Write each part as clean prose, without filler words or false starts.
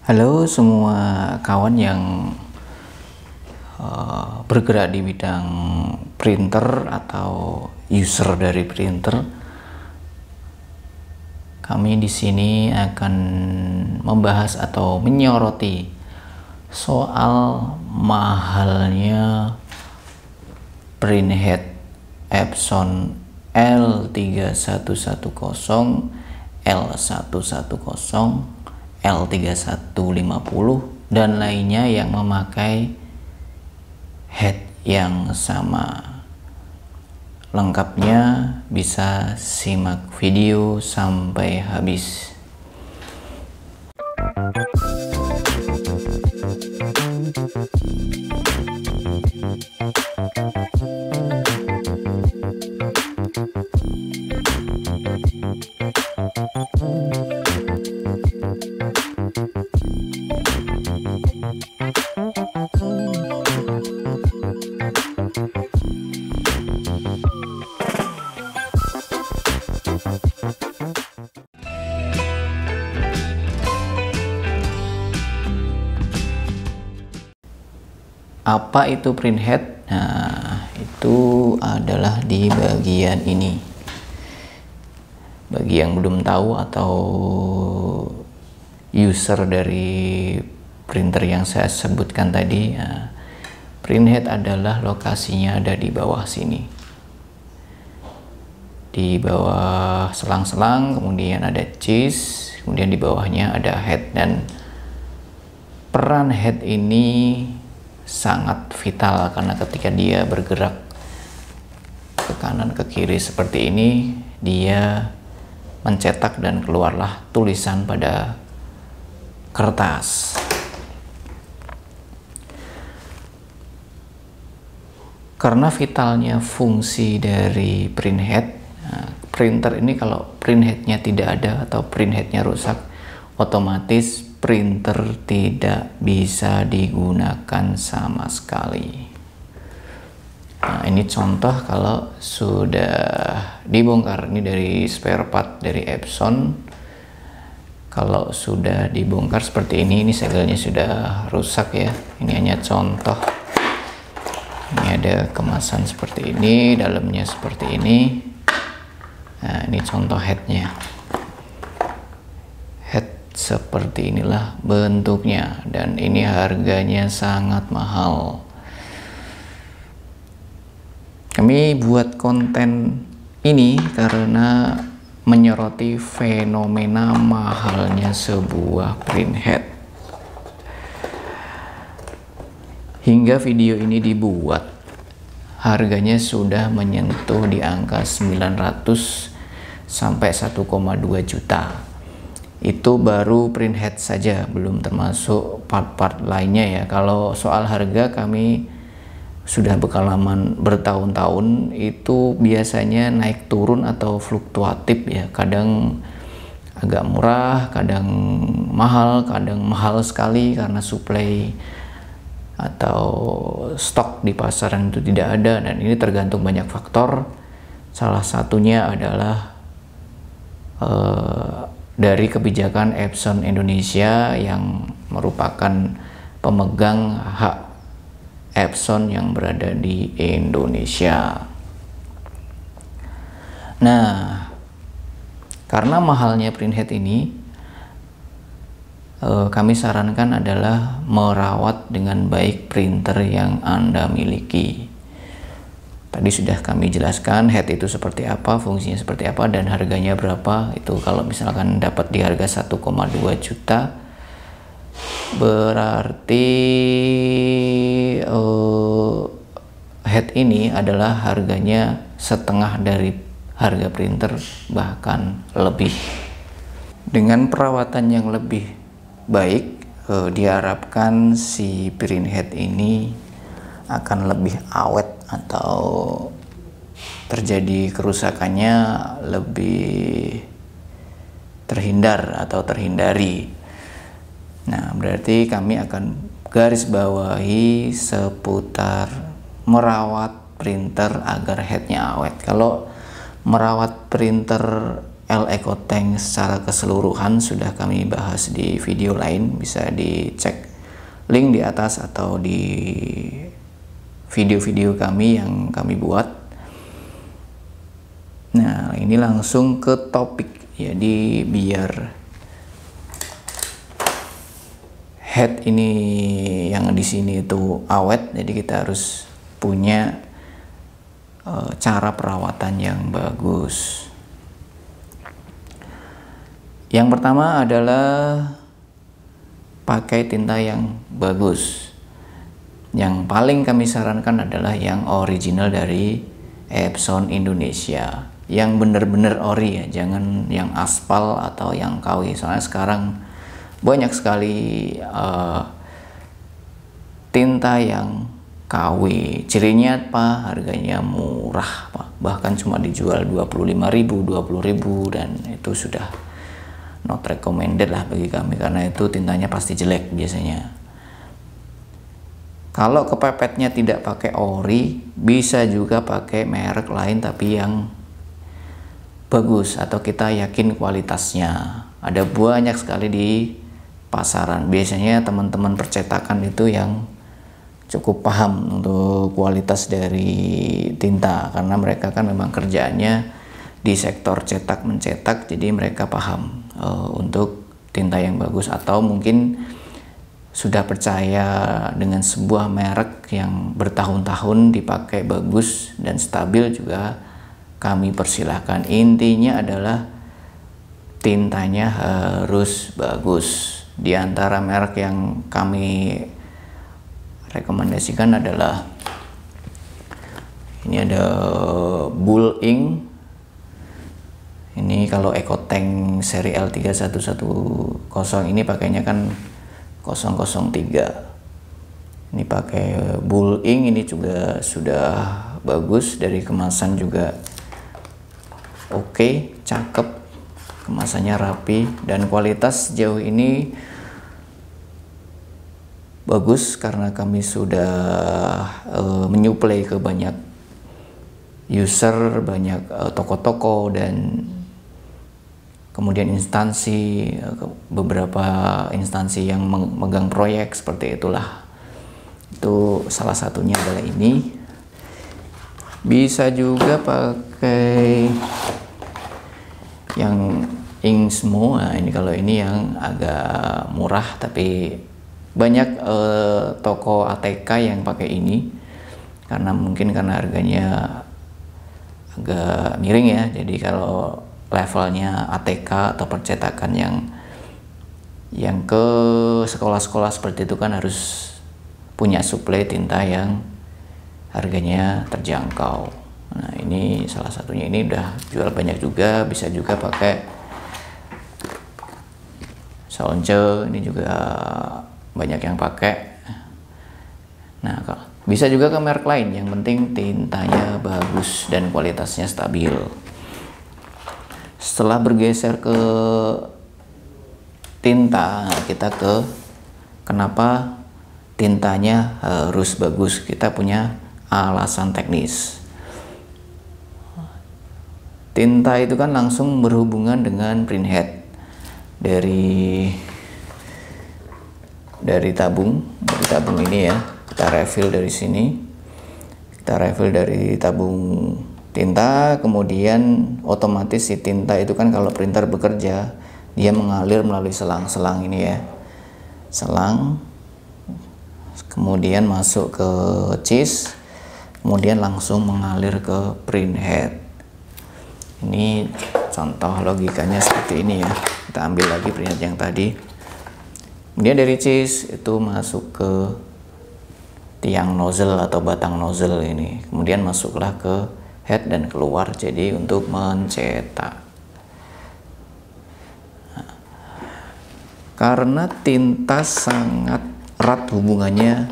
Halo semua kawan yang bergerak di bidang printer atau user dari printer. Kami di sini akan membahas atau menyoroti soal mahalnya printhead Epson L3110, L110, L3150 dan lainnya yang memakai head yang sama. Lengkapnya bisa simak video sampai habis. Apa itu printhead? Nah, itu adalah di bagian ini. Bagi yang belum tahu atau user dari printer yang saya sebutkan tadi, printhead adalah lokasinya ada di bawah sini. Di bawah selang-selang, kemudian ada cheese, kemudian di bawahnya ada head, dan peran head ini sangat vital karena ketika dia bergerak ke kanan ke kiri seperti ini, dia mencetak dan keluarlah tulisan pada kertas. Karena vitalnya fungsi dari printhead, printer ini kalau printheadnya tidak ada atau printheadnya rusak, otomatis printer tidak bisa digunakan sama sekali. Nah, ini contoh kalau sudah dibongkar. Ini dari spare part dari Epson. Kalau sudah dibongkar seperti ini segelnya sudah rusak ya. Ini hanya contoh. Ini ada kemasan seperti ini, dalamnya seperti ini. Nah, ini contoh headnya. Seperti inilah bentuknya, dan ini harganya sangat mahal. Kami buat konten ini karena menyoroti fenomena mahalnya sebuah printhead. Hingga video ini dibuat, harganya sudah menyentuh di angka 900 sampai 1,2 juta. Itu baru printhead saja, belum termasuk part-part lainnya ya. Kalau soal harga kami sudah berpengalaman bertahun-tahun, itu biasanya naik turun atau fluktuatif ya. Kadang agak murah, kadang mahal sekali karena suplai atau stok di pasaran itu tidak ada, dan ini tergantung banyak faktor. Salah satunya adalah dari kebijakan Epson Indonesia yang merupakan pemegang hak Epson yang berada di Indonesia. Nah, karena mahalnya printhead ini, kami sarankan adalah merawat dengan baik printer yang Anda miliki. Tadi sudah kami jelaskan head itu seperti apa, fungsinya seperti apa, dan harganya berapa. Itu kalau misalkan dapat di harga 1,2 juta, berarti head ini adalah harganya setengah dari harga printer, bahkan lebih. Dengan perawatan yang lebih baik, diharapkan si printhead ini akan lebih awet atau terjadi kerusakannya lebih terhindar atau terhindari. Nah, berarti kami akan garis bawahi seputar merawat printer agar headnya awet. Kalau merawat printer L-Ecotank secara keseluruhan sudah kami bahas di video lain, bisa dicek link di atas atau di video-video kami yang kami buat. Nah, ini langsung ke topik. Jadi biar head ini yang di sini itu awet, jadi kita harus punya cara perawatan yang bagus. Yang pertama adalah pakai tinta yang bagus. Yang paling kami sarankan adalah yang original dari Epson Indonesia, yang bener-bener ori ya, jangan yang aspal atau yang KW. Soalnya sekarang banyak sekali tinta yang KW. Cirinya apa? Harganya murah, Pak. Bahkan cuma dijual 25.000, 20.000, dan itu sudah not recommended lah bagi kami, karena itu tintanya pasti jelek biasanya. Kalau kepepetnya tidak pakai ori, bisa juga pakai merek lain tapi yang bagus atau kita yakin kualitasnya. Ada banyak sekali di pasaran. Biasanya teman-teman percetakan itu yang cukup paham untuk kualitas dari tinta, karena mereka kan memang kerjaannya di sektor cetak mencetak, jadi mereka paham untuk tinta yang bagus. Atau mungkin sudah percaya dengan sebuah merek yang bertahun-tahun dipakai bagus dan stabil, juga kami persilahkan. Intinya adalah tintanya harus bagus. Di antara merek yang kami rekomendasikan adalah ini ada Bull Ink. Ini kalau Ecotank seri L3110 ini pakainya kan 003. Ini pakai Bull Ink, ini juga sudah bagus, dari kemasan juga oke, cakep, kemasannya rapi, dan kualitas jauh ini bagus karena kami sudah menyuplai ke banyak user, banyak toko-toko, dan kemudian instansi, beberapa instansi yang memegang proyek seperti itulah. Itu salah satunya adalah ini. Bisa juga pakai yang Inksmo. Nah, ini kalau ini yang agak murah, tapi banyak toko ATK yang pakai ini karena mungkin karena harganya agak miring ya. Jadi kalau levelnya ATK atau percetakan yang ke sekolah-sekolah seperti itu kan harus punya suplai tinta yang harganya terjangkau. Nah, ini salah satunya, ini udah jual banyak juga. Bisa juga pakai Sonce, ini juga banyak yang pakai. Nah, bisa juga ke merek lain, yang penting tintanya bagus dan kualitasnya stabil. Setelah bergeser ke tinta, kita ke kenapa tintanya harus bagus. Kita punya alasan teknis. Tinta itu kan langsung berhubungan dengan printhead dari tabung ini ya. Kita refill dari sini, kita refill dari tabung tinta, kemudian otomatis si tinta itu kan kalau printer bekerja dia mengalir melalui selang-selang ini ya, selang, kemudian masuk ke cheese, kemudian langsung mengalir ke printhead. Ini contoh logikanya seperti ini ya. Kita ambil lagi printhead yang tadi, kemudian dari cheese itu masuk ke tiang nozzle atau batang nozzle ini, kemudian masuklah ke head dan keluar, jadi untuk mencetak. Nah, karena tinta sangat erat hubungannya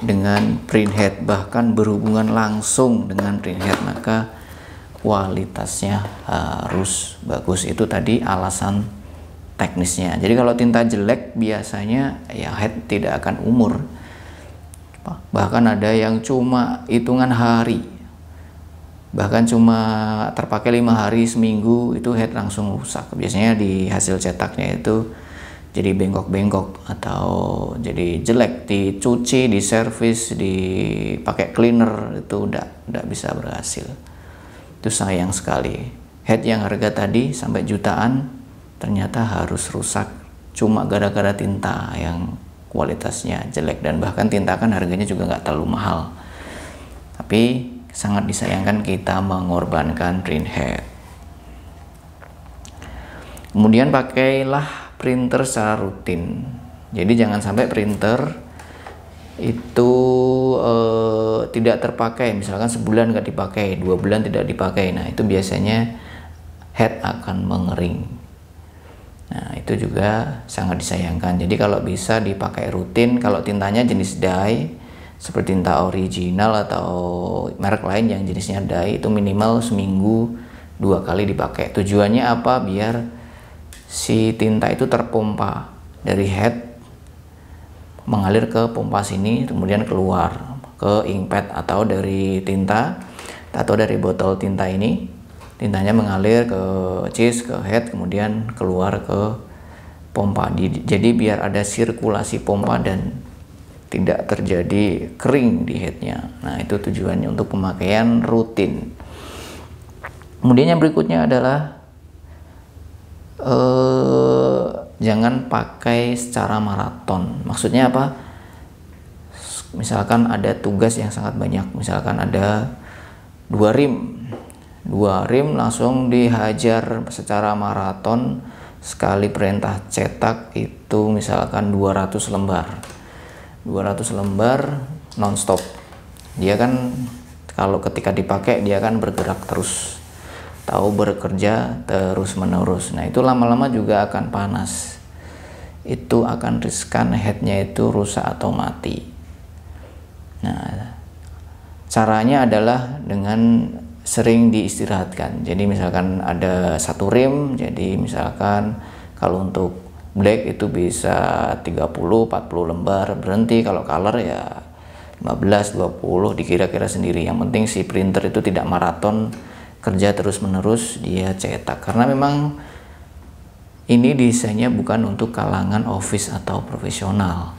dengan printhead, bahkan berhubungan langsung dengan printhead, maka kualitasnya harus bagus. Itu tadi alasan teknisnya. Jadi kalau tinta jelek biasanya ya head tidak akan umur. Bahkan ada yang cuma hitungan hari Bahkan cuma terpakai 5 hari seminggu itu head langsung rusak. Biasanya di hasil cetaknya itu jadi bengkok-bengkok atau jadi jelek, dicuci, diservis, dipakai cleaner itu udah bisa berhasil. Itu sayang sekali. Head yang harga tadi sampai jutaan ternyata harus rusak cuma gara-gara tinta yang kualitasnya jelek, dan bahkan tinta kan harganya juga nggak terlalu mahal. Tapi sangat disayangkan kita mengorbankan print head. Kemudian pakailah printer secara rutin. Jadi jangan sampai printer itu tidak terpakai, misalkan sebulan nggak dipakai, 2 bulan tidak dipakai. Nah itu biasanya head akan mengering. Nah itu juga sangat disayangkan. Jadi kalau bisa dipakai rutin. Kalau tintanya jenis dye seperti tinta original atau merek lain yang jenisnya dye, itu minimal seminggu 2 kali dipakai. Tujuannya apa? Biar si tinta itu terpompa dari head, mengalir ke pompa sini, kemudian keluar ke inkpad atau dari tinta atau dari botol tinta ini, tintanya mengalir ke cheese, ke head, kemudian keluar ke pompa. Jadi biar ada sirkulasi pompa dan tidak terjadi kering di headnya. Nah itu tujuannya untuk pemakaian rutin. Kemudian yang berikutnya adalah jangan pakai secara maraton. Maksudnya apa? Misalkan ada tugas yang sangat banyak, misalkan ada 2 rim langsung dihajar secara maraton. Sekali perintah cetak itu misalkan 200 lembar non-stop. Dia kan kalau ketika dipakai dia kan bergerak terus, tahu bekerja terus menerus. Nah itu lama-lama juga akan panas, itu akan riskan headnya itu rusak atau mati. Nah caranya adalah dengan sering diistirahatkan. Jadi misalkan ada 1 rim, jadi misalkan kalau untuk black itu bisa 30-40 lembar, berhenti. Kalau color ya 15-20, dikira-kira sendiri. Yang penting si printer itu tidak maraton kerja terus menerus dia cetak, karena memang ini desainnya bukan untuk kalangan office atau profesional.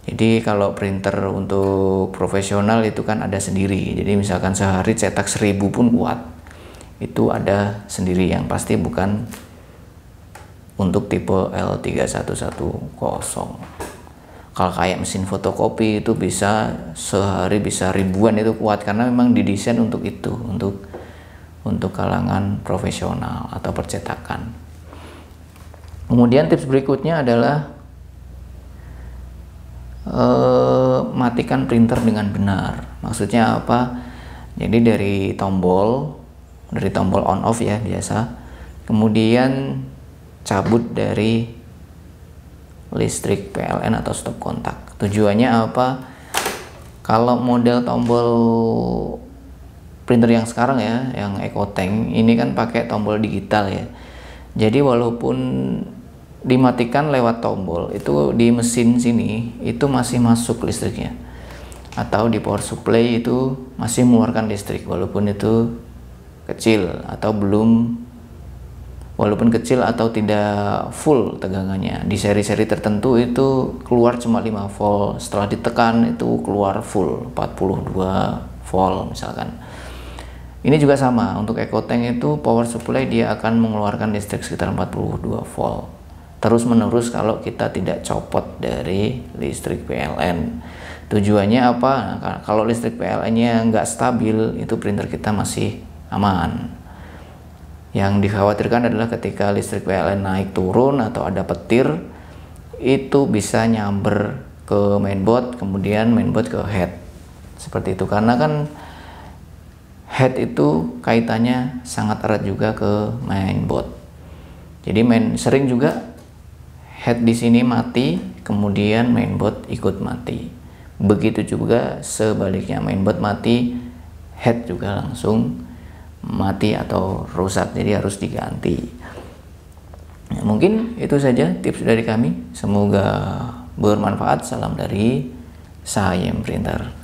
Jadi kalau printer untuk profesional itu kan ada sendiri. Jadi misalkan sehari cetak 1000 pun kuat, itu ada sendiri, yang pasti bukan untuk tipe L3110. Kalau kayak mesin fotokopi itu bisa sehari bisa ribuan, itu kuat karena memang didesain untuk itu, untuk kalangan profesional atau percetakan. Kemudian tips berikutnya adalah matikan printer dengan benar. Maksudnya apa? Jadi dari tombol on off ya biasa, kemudian cabut dari listrik PLN atau stop kontak. Tujuannya apa? Kalau model tombol printer yang sekarang ya, yang EcoTank ini kan pakai tombol digital ya. Jadi walaupun dimatikan lewat tombol, itu di mesin sini itu masih masuk listriknya, atau di power supply itu masih mengeluarkan listrik walaupun itu kecil atau belum, walaupun kecil atau tidak full tegangannya. Di seri-seri tertentu itu keluar cuma 5 volt, setelah ditekan itu keluar full 42 volt misalkan. Ini juga sama, untuk EcoTank itu power supply dia akan mengeluarkan listrik sekitar 42 volt terus menerus kalau kita tidak copot dari listrik PLN. Tujuannya apa? Nah, kalau listrik PLN-nya nggak stabil, itu printer kita masih aman. Yang dikhawatirkan adalah ketika listrik PLN naik turun atau ada petir, itu bisa nyamber ke mainboard, kemudian mainboard ke head. Seperti itu, karena kan head itu kaitannya sangat erat juga ke mainboard. Jadi sering juga head di sini mati, kemudian mainboard ikut mati. Begitu juga sebaliknya, mainboard mati, head juga langsung mati atau rusak, jadi harus diganti. Ya, mungkin itu saja tips dari kami, semoga bermanfaat. Salam dari Sayem Printer.